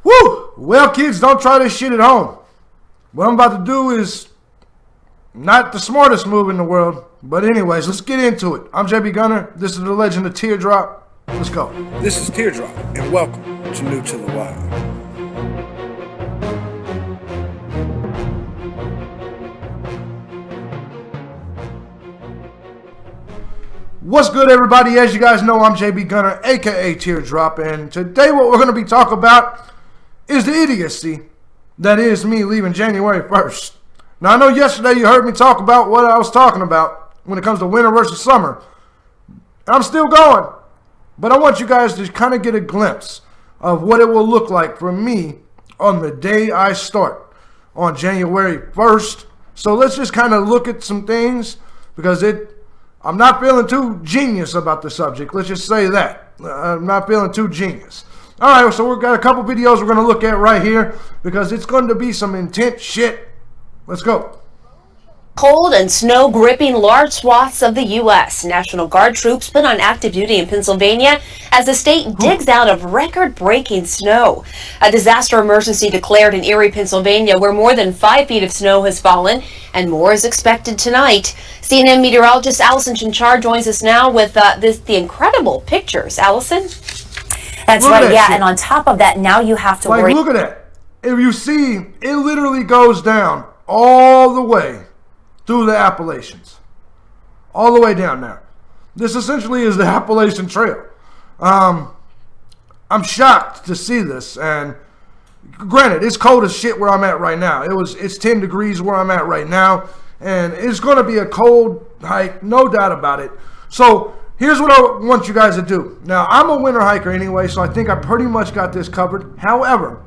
Woo! Well, kids, don't try this shit at home. What I'm about to do is not the smartest move in the world. But anyways, let's get into it. I'm JB Gunner. This is the legend of Teardrop. Let's go. This is Teardrop, and welcome to New to the Wild. What's good, everybody? As you guys know, I'm JB Gunner, aka Teardrop, and today what we're going to be talking about is the idiocy that is me leaving January 1st. Now, I know yesterday you heard me talk about what I was talking about when it comes to winter versus summer. I'm still going, but I want you guys to kind of get a glimpse of what it will look like for me on the day I start on January 1st. So let's just kind of look at some things because I'm not feeling too genius about the subject. Let's just say that. I'm not feeling too genius. All right, so we've got a couple videos we're going to look at right here because it's going to be some intense shit. Let's go. Cold and snow gripping large swaths of the U.S. National Guard troops put on active duty in Pennsylvania as the state digs out of record-breaking snow. A disaster emergency declared in Erie, Pennsylvania, where more than 5 feet of snow has fallen, and more is expected tonight. CNN meteorologist Allison Chinchard joins us now with the incredible pictures. Allison? That's right, yeah, and on top of that, now you have to worry. Look at that. If you see, it literally goes down all the way through the Appalachians. All the way down there. This essentially is the Appalachian Trail. I'm shocked to see this, and granted, it's cold as shit where I'm at right now. It's 10 degrees where I'm at right now, and it's going to be a cold hike, no doubt about it. So here's what I want you guys to do. Now, I'm a winter hiker anyway, so I think I pretty much got this covered. However,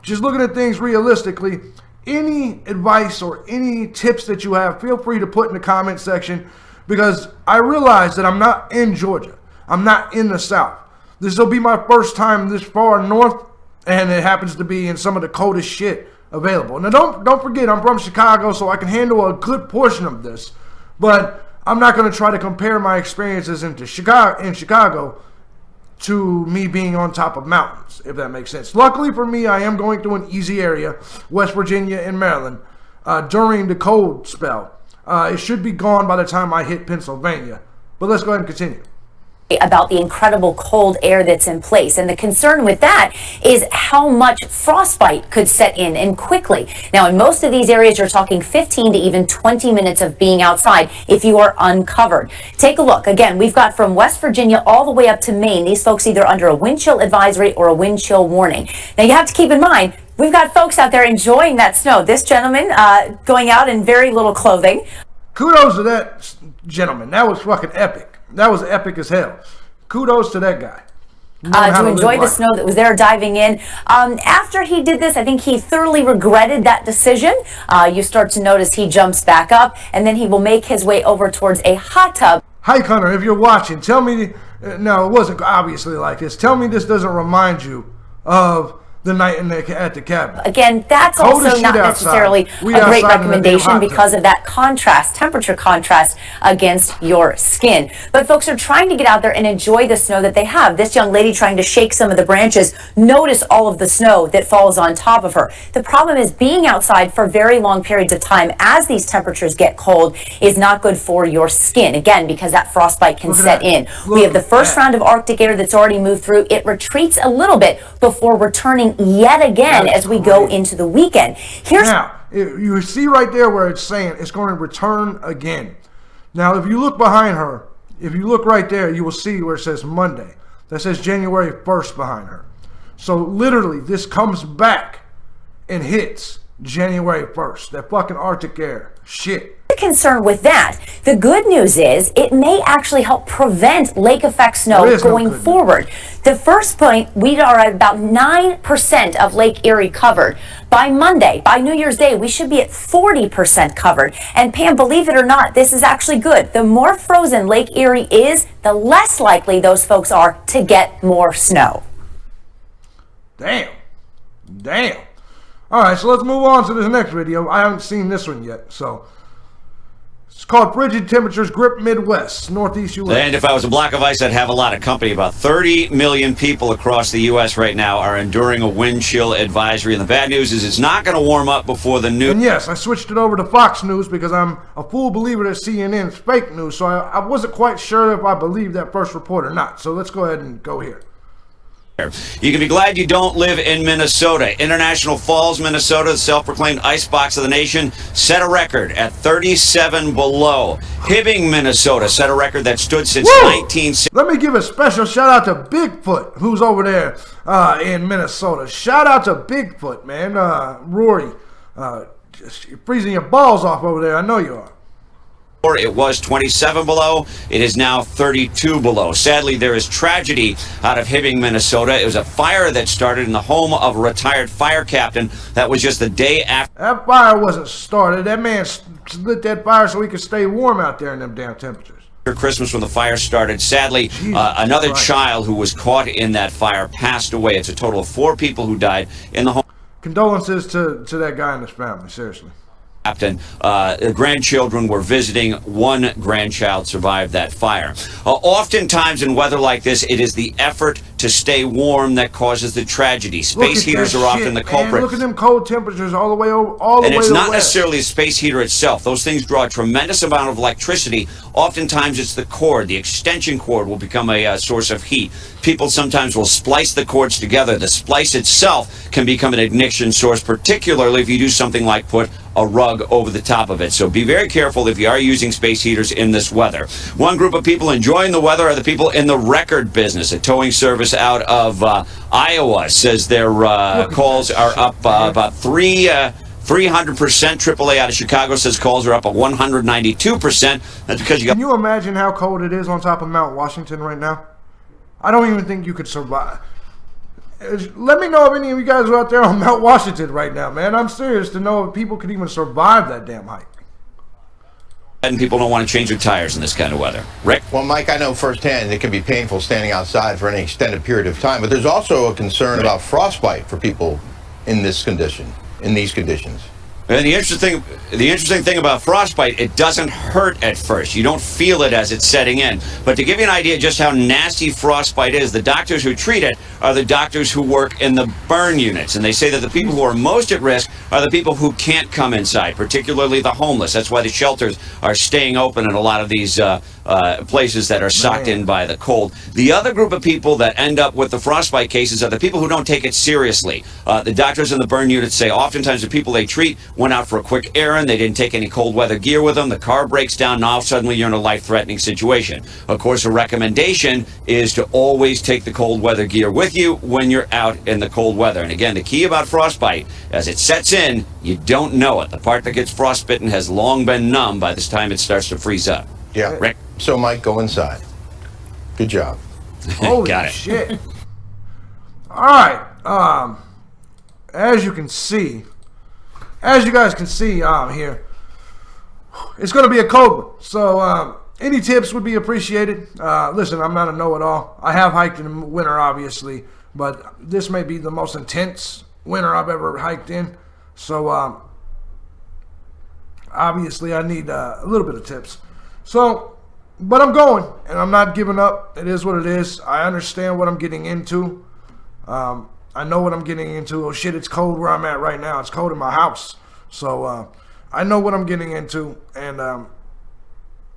just looking at things realistically, any advice or any tips that you have, feel free to put in the comment section because I realize that I'm not in Georgia. I'm not in the South. This will be my first time this far north, and it happens to be in some of the coldest shit available. Now, don't forget, I'm from Chicago, so I can handle a good portion of this, but I'm not going to try to compare my experiences in Chicago to me being on top of mountains, if that makes sense. Luckily for me, I am going through an easy area, West Virginia and Maryland, during the cold spell. It should be gone by the time I hit Pennsylvania. But let's go ahead and continue. About the incredible cold air that's in place, and the concern with that is how much frostbite could set in and quickly. Now, in most of these areas, you're talking 15 to even 20 minutes of being outside if you are uncovered. Take a look. Again, we've got from West Virginia all the way up to Maine. These folks either under a wind chill advisory or a wind chill warning. Now, you have to keep in mind, we've got folks out there enjoying that snow. This gentleman going out in very little clothing. Kudos to that gentleman. That was fucking epic. That was epic as hell. Kudos to that guy. To enjoy the snow that was there diving in. After he did this, I think he thoroughly regretted that decision. You start to notice he jumps back up, and then he will make his way over towards a hot tub. Hi, Connor, if you're watching, tell me, no, it wasn't obviously like this. Tell me this doesn't remind you of the night at the cabin. Again, that's also not necessarily a great recommendation because of that temperature contrast against your skin. But folks are trying to get out there and enjoy the snow that they have. This young lady trying to shake some of the branches, notice all of the snow that falls on top of her. The problem is being outside for very long periods of time as these temperatures get cold is not good for your skin. Again, because that frostbite can set in. We have the first round of Arctic air that's already moved through. It retreats a little bit before returning yet again as we go into the weekend. Now, you see right there where it's saying it's going to return again. Now, if you look behind her, if you look right there, you will see where it says Monday. That says January 1st behind her. So literally, this comes back and hits January 1st. That fucking Arctic air. Shit. Concern with that. The good news is it may actually help prevent lake effect snow going forward. The first point, we are at about 9% of Lake Erie covered. By Monday, by New Year's Day, we should be at 40% covered. And Pam, believe it or not, this is actually good. The more frozen Lake Erie is, the less likely those folks are to get more snow. Damn. All right, so let's move on to this next video. I haven't seen this one yet, so It's called Frigid Temperatures Grip Midwest, Northeast U.S. And if I was a block of ice, I'd have a lot of company. About 30 million people across the U.S. right now are enduring a wind chill advisory. And the bad news is it's not going to warm up before the new... And yes, I switched it over to Fox News because I'm a full believer that CNN's fake news. So I wasn't quite sure if I believed that first report or not. So let's go ahead and go here. You can be glad you don't live in Minnesota. International Falls, Minnesota, the self-proclaimed icebox of the nation, set a record at 37 below. Hibbing, Minnesota, set a record that stood since 1960. Let me give a special shout out to Bigfoot, who's over there in Minnesota. Shout out to Bigfoot, man. Rory, just freezing your balls off over there. I know you are. It was 27 below. It is now 32 below. Sadly, there is tragedy out of Hibbing, Minnesota. It was a fire that started in the home of a retired fire captain. That was just the day after. That fire wasn't started. That man lit that fire so he could stay warm out there in them damn temperatures. Christmas when the fire started. Sadly, another child who was caught in that fire passed away. It's a total of 4 people who died in the home. Condolences to that guy and his family, seriously. Captain. Grandchildren were visiting. 1 grandchild survived that fire. Oftentimes in weather like this, it is the effort to stay warm that causes the tragedy. Space heaters are often the culprit. Look at them cold temperatures all the way over, all the way to the west. And it's not necessarily the space heater itself. Those things draw a tremendous amount of electricity. Oftentimes it's the cord. The extension cord will become a source of heat. People sometimes will splice the cords together. The splice itself can become an ignition source, particularly if you do something like put a rug over the top of it. So be very careful if you are using space heaters in this weather. One group of people enjoying the weather are the people in the record business. A towing service out of Iowa says their calls are up about 300%. AAA out of Chicago says calls are up at 192%. That's because you got... Can you imagine how cold it is on top of Mount Washington right now? I don't even think you could survive. Let me know if any of you guys are out there on Mount Washington right now, man. I'm serious to know if people could even survive that damn hike. And people don't want to change their tires in this kind of weather. Rick? Well, Mike, I know firsthand it can be painful standing outside for any extended period of time, but there's also a concern about frostbite for people in this condition, in these conditions. And the interesting thing about frostbite, it doesn't hurt at first. You don't feel it as it's setting in. But to give you an idea just how nasty frostbite is, the doctors who treat it are the doctors who work in the burn units. And they say that the people who are most at risk are the people who can't come inside, particularly the homeless. That's why the shelters are staying open in a lot of these places that are socked in by the cold. The other group of people that end up with the frostbite cases are the people who don't take it seriously. The doctors in the burn units say oftentimes the people they treat went out for a quick errand, they didn't take any cold weather gear with them, the car breaks down, now suddenly you're in a life-threatening situation. Of course, a recommendation is to always take the cold weather gear with you when you're out in the cold weather. And again, the key about frostbite, as it sets in, you don't know it. The part that gets frostbitten has long been numb by this time it starts to freeze up. Yeah. Rick? So, Mike, go inside. Good job. Holy Got it. shit. All right. As you can see, as you guys can see here, it's going to be a cold one. So any tips would be appreciated. Listen, I'm not a know-it-all. I have hiked in the winter, obviously, but this may be the most intense winter I've ever hiked in. So obviously I need a little bit of tips. So, but I'm going, and I'm not giving up. It is what it is. I understand what I'm getting into. I know what I'm getting into. Oh shit, it's cold where I'm at right now. It's cold in my house. So I know what I'm getting into, and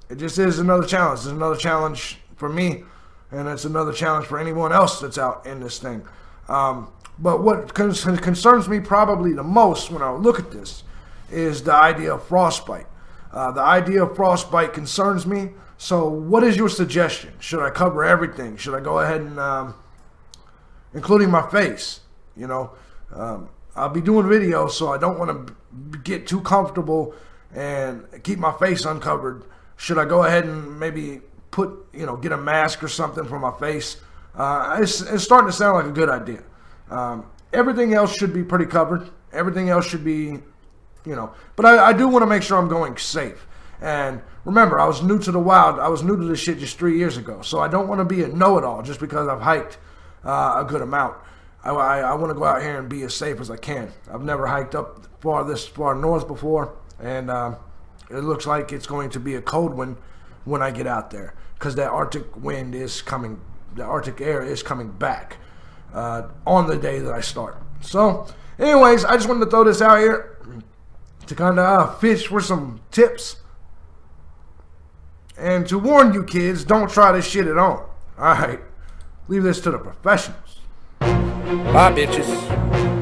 it just is another challenge. It's another challenge for me, and it's another challenge for anyone else that's out in this thing. But what concerns me probably the most when I look at this is the idea of frostbite. The idea of frostbite concerns me. So what is your suggestion? Should I cover everything? Should I go ahead and including my face? You know, I'll be doing videos, so I don't want to get too comfortable and keep my face uncovered. Should I go ahead and maybe get a mask or something for my face? It's starting to sound like a good idea. Everything else should be pretty covered. Everything else should be, but I do want to make sure I'm going safe. And remember, I was new to the wild. I was new to this shit just 3 years ago. So I don't want to be a know-it-all just because I've hiked a good amount. I want to go out here and be as safe as I can. I've never hiked up this far north before, and It looks like it's going to be a cold one when I get out there, because that Arctic wind is coming, the Arctic air is coming back on the day that I start. So, anyways, I just wanted to throw this out here to kind of fish for some tips. And to warn you kids, don't try this shit at home. Alright, leave this to the professionals. Bye, bitches.